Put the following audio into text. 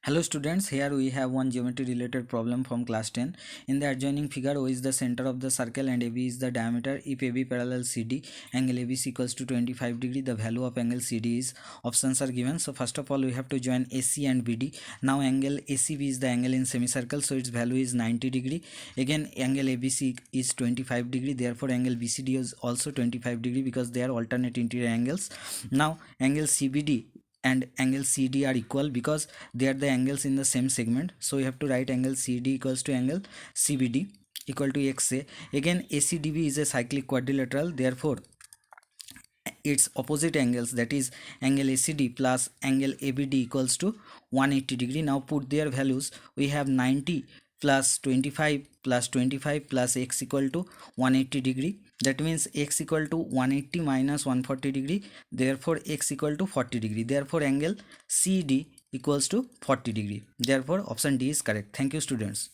Hello students, here we have one geometry related problem from class 10. In the adjoining figure, O is the center of the circle and AB is the diameter. If AB parallel CD, angle ABC equals to 25 degree. The value of angle CD is, options are given. So first of all, we have to join AC and BD. Now angle ACB is the angle in semicircle, so its value is 90 degree. Again, angle ABC is 25 degree. Therefore, angle BCD is also 25 degree because they are alternate interior angles. Now angle CBD and angle CD are equal because they are the angles in the same segment. So we have to write angle CD equals to angle CBD equal to XA. Again, ACDB is a cyclic quadrilateral, therefore its opposite angles, that is angle ACD plus angle ABD equals to 180 degree. Now put their values. We have 90 plus 25 plus 25 plus x equal to 180 degree. That means x equal to 180 minus 140 degree. Therefore x equal to 40 degree. Therefore angle CD equals to 40 degree. Therefore option D is correct. Thank you students.